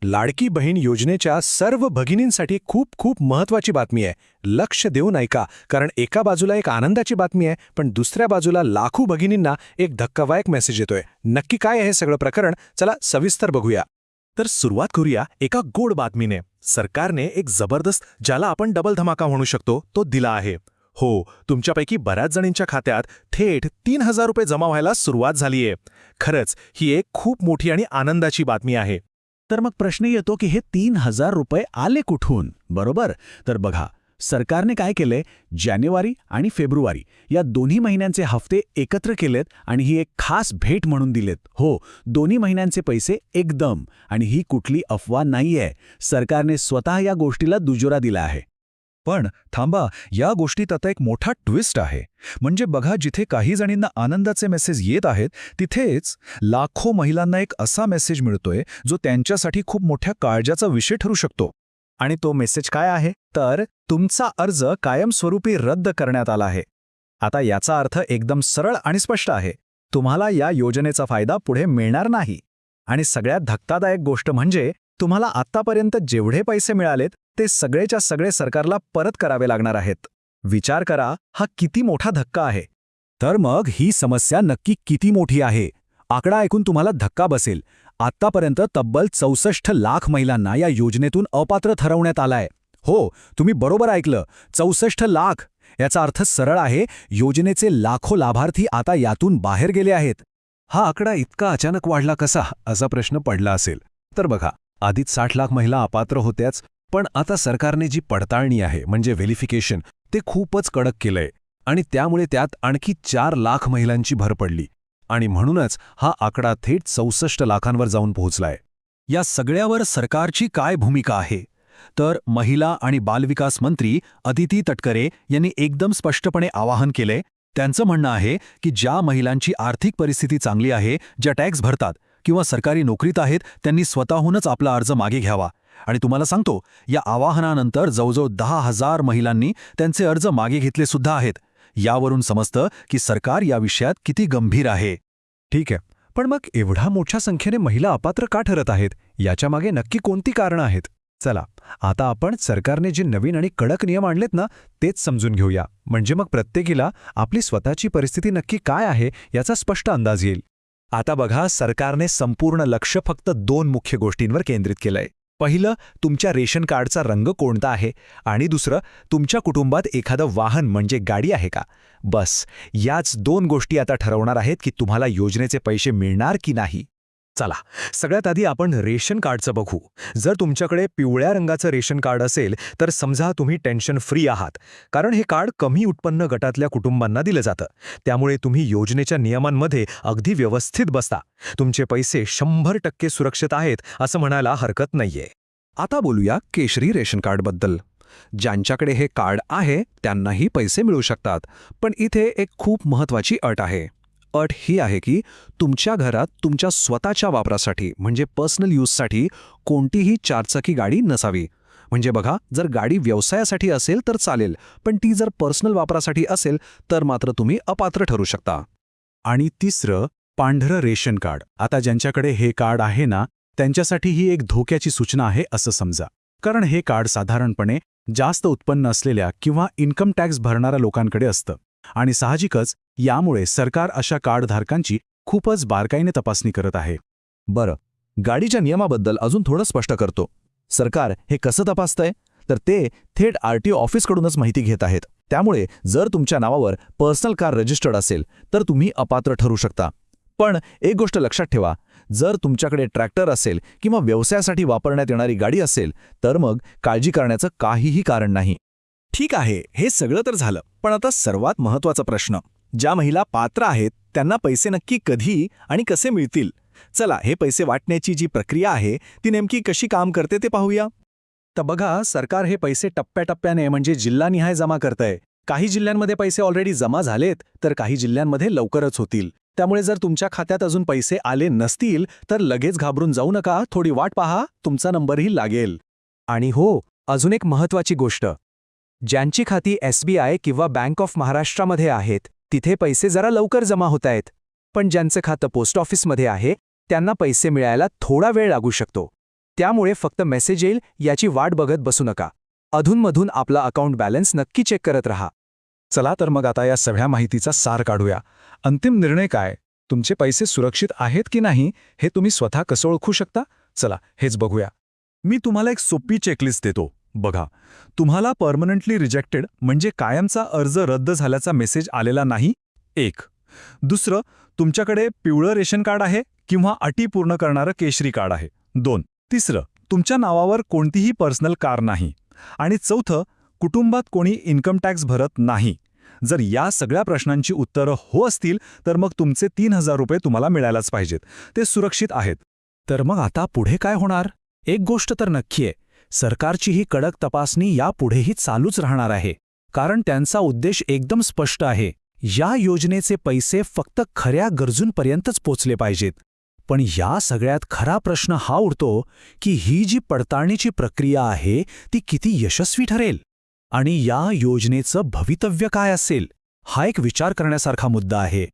लाडकी बहीण योजनेच्या सर्व भगिनींसाठी खूप खूप महत्त्वाची बातमी आहे. लक्ष देऊन ऐका, कारण एका बाजूला एक आनंदाची बातमी आहे, पण दुसऱ्या बाजूला लाखो भगिनींना एक धक्कादायक मेसेज येतोय. नक्की काय आहे हे सगळं प्रकरण, चला सविस्तर बघूया. तर सुरुवात करूया एका गोड बातमीने. सरकारने एक जबरदस्त, ज्याला आपण डबल धमाका म्हणू शकतो, तो दिला आहे. हो, तुमच्यापैकी बऱ्याच जणींच्या खात्यात थेट 3,000 रुपये जमा व्हायला सुरुवात झालीये. खरंच ही एक खूप मोठी आणि आनंदाची बातमी आहे. तर मग प्रश्न येतो की हे 3,000 रुपये आले कुठून, बरोबर? तर बघा, सरकारने काय केलंय, जानेवारी आणि फेब्रुवारी या दोन्ही महिन्यांचे हफ्ते एकत्र केलेत आणि ही एक खास भेट म्हणून दिलेत. हो, दोन्ही महिन्यांचे पैसे एकदम. आणि ही कुठली अफवा नाहीये, सरकारने स्वतः या गोष्टीला दुजोरा दिला आहे. पण थांबा, या गोष्टीत आता एक मोठा ट्विस्ट आहे. म्हणजे बघा, जिथे काही जणींना आनंदाचे मेसेज येत आहेत, तिथेच लाखो महिलांना एक असा मेसेज मिळतोय जो त्यांच्यासाठी खूप मोठ्या काळजाचा विषय ठरू शकतो. आणि तो मेसेज काय आहे? तर तुमचा अर्ज कायमस्वरूपी रद्द करण्यात आला आहे. आता याचा अर्थ एकदम सरळ आणि स्पष्ट आहे. तुम्हाला या योजनेचा फायदा पुढे मिळणार नाही. आणि सगळ्यात धक्कादायक गोष्ट म्हणजे तुम्हाला आत्तापर्यंत जेवढे पैसे मिळालेत ते सगळेच्या सगळे सरकारला परत करावे लागणार आहेत. विचार करा, हा किती मोठा धक्का आहे. तर मग ही समस्या नक्की किती मोठी आहे? आकडा ऐकून तुम्हाला धक्का बसेल. आत्तापर्यंत तब्बल 64 लाख महिलांना या योजनेतून अपात्र ठरवण्यात आलाय. हो, तुम्ही बरोबर ऐकलं, 64 लाख. याचा अर्थ सरळ आहे, योजनेचे लाखो लाभार्थी आता यातून बाहेर गेले आहेत. हा आकडा इतका अचानक वाढला कसा, असा प्रश्न पडला असेल. तर बघा, आधीच 60 लाख महिला अपात्र होत्याच, पण आता सरकारने जी पडताळणी आहे, म्हणजे व्हेरिफिकेशन, ते खूपच कडक केलंय. आणि त्यामुळे त्यात आणखी 4 लाख महिलांची भर पडली. आणि म्हणूनच हा आकडा थेट 64 लाखांवर जाऊन पोहोचलाय. या सगळ्यावर सरकारची काय भूमिका आहे? तर महिला आणि बालविकास मंत्री अदिती तटकरे यांनी एकदम स्पष्टपणे आवाहन केले. त्यांचं म्हणणं आहे की ज्या महिलांची आर्थिक परिस्थिती चांगली आहे, ज्या टॅक्स भरतात किंवा सरकारी नोकरीत आहेत, त्यांनी स्वतःहूनच आपला अर्ज मागे घ्यावा. आणि तुम्हाला सांगतो, या आवाहनानंतर जवळजवळ 10,000 महिलांनी त्यांचे अर्ज मागे घेतले सुद्धा आहेत. यावरून समजतं की सरकार या विषयात किती गंभीर आहे. ठीक आहे, पण मग एवढ्या मोठ्या संख्येने महिला अपात्र का ठरत आहेत? याच्यामागे नक्की कोणती कारणं आहेत? चला, आता आपण सरकारने जे नवीन आणि कडक नियम आणलेत ना, तेच समजून घेऊया. म्हणजे मग प्रत्येकीला आपली स्वतःची परिस्थिती नक्की काय आहे याचा स्पष्ट अंदाज येईल. आता बघा, सरकारने संपूर्ण लक्ष फक्त 2 मुख्य गोष्टींवर केंद्रित केलंय. पहिलं, तुमच्या रेशन कार्डचा रंग कोणता आहे, आणि दुसरं, तुमच्या कुटुंबात एखादं वाहन म्हणजे गाडी आहे का. बस याच 2 गोष्टी आता ठरवणार आहेत की तुम्हाला योजनेचे पैसे मिळणार की नाही. चला, सगळ्यात आधी आपण रेशन कार्डचं बघू. जर तुमच्याकडे पिवळ्या रंगाचं रेशन कार्ड असेल तर समजा तुम्ही टेन्शन फ्री आहात, कारण हे कार्ड कमी उत्पन्न गटातल्या कुटुंबांना दिलं जातं. त्यामुळे तुम्ही योजनेच्या नियमांमध्ये अगदी व्यवस्थित बसता. तुमचे पैसे 100% सुरक्षित आहेत असं म्हणायला हरकत नाहीये. आता बोलूया केशरी रेशन कार्डबद्दल. ज्यांच्याकडे हे कार्ड आहे त्यांनाही पैसे मिळू शकतात. पण इथे एक खूप महत्त्वाची अट आहे. अट ही आहे की तुमच्या घरात तुमच्या स्वतःच्या वापरासाठी, म्हणजे पर्सनल यूजसाठी, कोणतीही 4चाकी गाडी नसावी. म्हणजे बघा, जर गाडी व्यवसायासाठी असेल तर चालेल, पण ती जर पर्सनल वापरासाठी असेल तर मात्र तुम्ही अपात्र ठरू शकता. आणि तिसरं, पांढरं रेशन कार्ड. आता ज्यांच्याकडे हे कार्ड आहे ना, त्यांच्यासाठी ही एक धोक्याची सूचना आहे असं समजा. कारण हे कार्ड साधारणपणे जास्त उत्पन्न असलेल्या किंवा इन्कम टॅक्स भरणाऱ्या लोकांकडे असतं. आणि साहजिकच यामुळे सरकार अशा कार्डधारकांची खूपच बारकाईने तपासणी करत आहे. बरं, गाडीच्या नियमाबद्दल अजून थोडं स्पष्ट करतो. सरकार हे कसं तपासतंय? तर ते थेट RTO ऑफिसकडूनच माहिती घेत आहेत. त्यामुळे जर तुमच्या नावावर पर्सनल कार रजिस्टर्ड असेल तर तुम्ही अपात्र ठरू शकता. पण एक गोष्ट लक्षात ठेवा, जर तुमच्याकडे ट्रॅक्टर असेल किंवा व्यवसायासाठी वापरण्यात येणारी गाडी असेल तर मग काळजी करण्याचं काहीही कारण नाही. ठीक आहे, हे सगळं तर झालं, पण आता सर्वात महत्त्वाचा प्रश्न, ज्या महिला पात्र आहेत त्यांना पैसे नक्की कधी आणि कसे मिळतील? चला, हे पैसे वाटण्याची जी प्रक्रिया आहे ती नेमकी कशी काम करते ते पाहूया. तर बघा, सरकार हे पैसे टप्प्याटप्प्याने, म्हणजे जिल्हानिहाय जमा करतंय. काही जिल्ह्यांमध्ये पैसे ऑलरेडी जमा झालेत, तर काही जिल्ह्यांमध्ये लवकरच होतील. त्यामुळे जर तुमच्या खात्यात अजून पैसे आले नसतील तर लगेच घाबरून जाऊ नका, थोडी वाट पहा, तुमचा नंबरही लागेल. आणि हो, अजून एक महत्त्वाची गोष्ट, ज्यांची खाती SBI किंवा बँक ऑफ महाराष्ट्रामध्ये आहेत तिथे पैसे जरा लवकर जमा होत आहेत. पण ज्यांचं खातं पोस्ट ऑफिसमध्ये आहे त्यांना पैसे मिळायला थोडा वेळ लागू शकतो. त्यामुळे फक्त मेसेज येईल याची वाट बघत बसू नका. अधूनमधून आपला अकाउंट बॅलन्स नक्की चेक करत राहा. चला तर मग आता या सगळ्या माहितीचा सार काढूया. अंतिम निर्णय काय? तुमचे पैसे सुरक्षित आहेत की नाही हे तुम्ही स्वतः कसं ओळखू शकता? चला हेच बघूया. मी तुम्हाला एक सोपी चेकलिस्ट देतो. बघा, तुम्हाला परमनंटली रिजेक्टेड म्हणजे कायमचा अर्ज रद्द झाल्याचा मेसेज आलेला नाही. 1. दुसरं, तुमच्याकडे पिवळं रेशन कार्ड आहे किंवा अटी पूर्ण करणारं केशरी कार्ड आहे. 2. तिसरं, तुमच्या नावावर कोणतीही पर्सनल कार नाही. आणि 4थं, कुटुंबात कोणी इन्कम टॅक्स भरत नाही. जर या सगळ्या प्रश्नांची उत्तरं हो असतील तर मग तुमचे 3,000 रुपये तुम्हाला मिळायलाच पाहिजेत. ते सुरक्षित आहेत. तर मग आता पुढे काय होणार? एक गोष्ट तर नक्की आहे, सरकारची ही कडक तपासणी यापुढेही चालूच राहणार आहे. कारण त्यांचा उद्देश एकदम स्पष्ट आहे. या योजनेचे पैसे फक्त खऱ्या गरजूंपर्यंतच पोचले पाहिजेत. पण या सगळ्यात खरा प्रश्न हा उरतो की ही जी पडताळणीची प्रक्रिया आहे ती किती यशस्वी ठरेल आणि या योजनेचं भवितव्य काय असेल? हा एक विचार करण्यासारखा मुद्दा आहे.